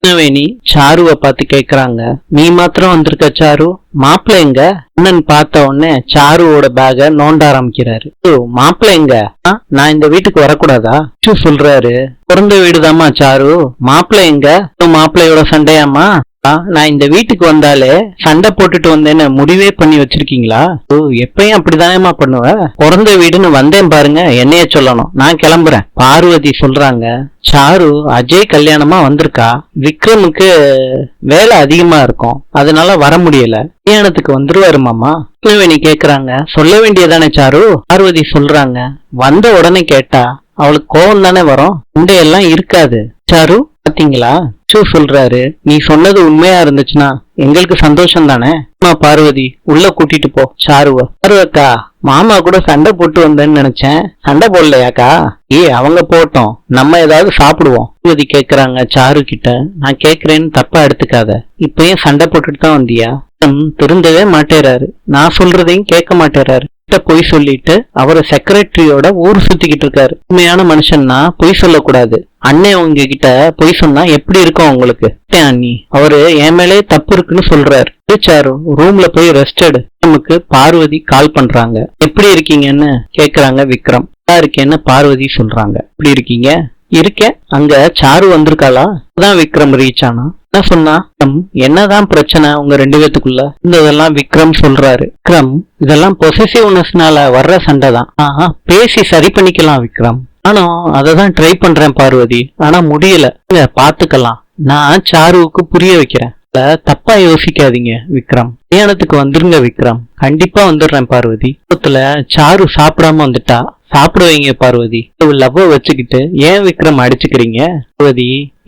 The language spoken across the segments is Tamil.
கிருஷ்ணவேணி சாருவை பார்த்து கேக்குறாங்க, நீ மாத்திரம் வந்திருக்க சாரு, மாப்பிள்ள எங்க? அண்ணன் பார்த்த உடனே சாருவோட பேக நோண்ட ஆரம்பிக்கிறாரு. மாப்பிள்ள எங்க? நான் இந்த வீட்டுக்கு வரக்கூடாதா சொல்றாரு. பிறந்த வீடுதாம்மா சாரு, மாப்பிள்ள எங்க? மாப்பிள்ளையோட சண்டையாமா? நான் இந்த வீட்டுக்கு வந்தாலே சண்டை போட்டுட்டு வந்தேன்னு முடிவே பண்ணி வச்சிருக்கீங்களா? எப்பயும் அப்படிதானேமா பண்ணுவ? பிறந்த வீடுன்னு வந்தேன் பாருங்க, என்னைய சொல்லணும், நான் கிளம்புறேன். பார்வதி சொல்றாங்க, சாரு அஜய் கல்யாணமா வந்திருக்கா, விக்ரமுக்கு வேலை அதிகமா இருக்கும், அதனால வர முடியல, கல்யாணத்துக்கு வந்துருவாரு மாமா. கிருஷ்ணவேணி கேக்குறாங்க, சொல்ல வேண்டியதானே சாரு? பார்வதி சொல்றாங்க, வந்த உடனே கேட்டா அவளுக்கு கோவம் தானே வரும், சண்டையெல்லாம் இருக்காது சாரு, பாத்தீங்களா? சொல்றாரு, நீ சொன்னது உண்மையா இருந்துச்சுன்னா எங்களுக்கு சந்தோஷம் தானே. பார்வதி உள்ள கூட்டிட்டு போ சாருவ. சாருவக்கா, மாமா கூட சண்டை போட்டு வந்தேன்னு நினைச்சேன், சண்டை போடலையாக்கா? அவங்க போட்டோம், நம்ம ஏதாவது சாப்பிடுவோம். பார்வதி கேக்குறாங்க சாரு கிட்ட, நான் கேக்குறேன்னு தப்பா எடுத்துக்காத, இப்ப ஏன் சண்டை போட்டுட்டு தான் வந்தியா? திருந்தவே மாட்டேறாரு, நான் சொல்றதையும் கேட்க மாட்டேறாரு, பொய் சொல்லிட்டு அவரு செக்ரட்டரியோட ஊர் சுத்திக்கிட்டு இருக்காரு. உண்மையான மனுஷன்னா பொய் சொல்லக்கூடாது. அண்ணன் உங்ககிட்ட பொய் சொன்னா எப்படி இருக்கும் உங்களுக்கு? அண்ணி அவரு என் மேலே தப்பு இருக்குன்னு சொல்றாரு. சாரு ரூம்ல போய் ரெஸ்ட் எடு. நமக்கு பார்வதி கால் பண்றாங்க. எப்படி இருக்கீங்கன்னு கேக்குறாங்க விக்ரம். இருக்கேன்னு பார்வதி சொல்றாங்க. எப்படி இருக்கீங்க? இருக்கேன். அங்க சாரு வந்திருக்காளா? அதான் விக்ரம் ரீச் ஆனா. என்ன சொன்னா? என்னதான் பிரச்சனை உங்க ரெண்டு பேத்துக்குள்ள? இதெல்லாம் விக்ரம் சொல்றாரு. விக்ரம், இதெல்லாம் பொசசிவ்னஸ்னால வர்ற சண்டை தான், பேசி சரி பண்ணிக்கலாம் விக்ரம். நானும் அததான் ட்ரை பண்றேன் பார்வதி, ஆனா முடியல. பாத்துக்கலாம், நான் சாருவுக்கு புரிய வைக்கிறேன். தப்பா யோசிக்காதீங்க விக்ரம், கல்யாணத்துக்கு வந்துருங்க விக்ரம். கண்டிப்பா வந்துடுறேன் பார்வதி. சாரு சாப்பிடாம வந்துட்டா சாப்பிட வைங்க பார்வதி. லவ்வ வச்சுக்கிட்டு ஏன் விக்ரம் அடிச்சுக்கிறீங்க? பார்வதி,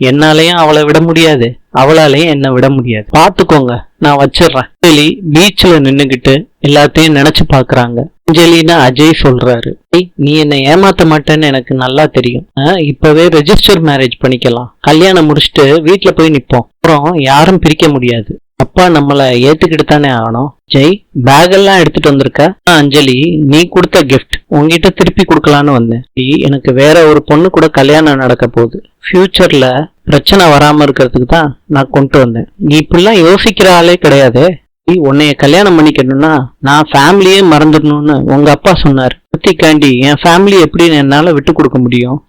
என்னாலையும் அவளை விட முடியாது, அவளாலையும் என்ன விட முடியாது, பாத்துக்கோங்க, நான் வச்சிடுறேன். அஞ்சலி பீச்ல நின்னுகிட்டு எல்லாத்தையும் நினைச்சு பாக்குறாங்க. அஞ்சலின்னு அஜய் சொல்றாரு, நீ என்ன ஏமாத்த மாட்டேன்னு எனக்கு நல்லா தெரியும், இப்பவே ரெஜிஸ்டர் மேரேஜ் பண்ணிக்கலாம், கல்யாணம் முடிச்சுட்டு வீட்டுல போய் நிப்போம், அப்புறம் யாரும் பிரிக்க முடியாது. அப்பா நம்மள ஏத்துக்கிட்டு தானே ஆகணும். ஜெய், பேக் எல்லாம் எடுத்துட்டு வந்திருக்க? அஞ்சலி, நீ கொடுத்த கிஃப்ட் உங்ககிட்ட திருப்பி கொடுக்கலான்னு வந்தேன். எனக்கு வேற ஒரு பொண்ணு கூட கல்யாணம் நடக்க போகுது, ஃபியூச்சர்ல பிரச்சனை வராம இருக்கிறதுக்கு தான் நான் கொண்டு வந்தேன். நீ இப்படிலாம் யோசிக்கிற ஆளே கிடையாது. உன்னைய கல்யாணம் பண்ணிக்கணும்னா நான் ஃபேமிலியே மறந்துடணும்னு உங்க அப்பா சொன்னாரு. பத்திக்காண்டி என் ஃபேமிலி எப்படின்னு என்னால விட்டு கொடுக்க முடியும்?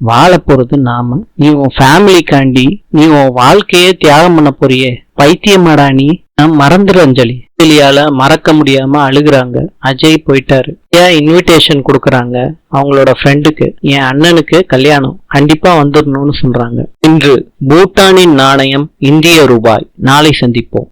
வாழ போறது நாம, நீ உன் ஃபேமிலிக்காண்டி நீ உன் வாழ்க்கையே தியாகம் பண்ண போறியே, பைத்தியமாடா நீ. நான் மறந்துடு அஞ்சலி. அஞ்சலியால மறக்க முடியாம அழுகுறாங்க. அஜய் போயிட்டாரு. ஏன் இன்விடேஷன் கொடுக்கறாங்க அவங்களோட ஃப்ரெண்டுக்கு, என் அண்ணனுக்கு கல்யாணம், கண்டிப்பா வந்துடணும்னு சொல்றாங்க. இன்று பூட்டானின் நாணயம் இந்திய ரூபாய். நாளை சந்திப்போம்.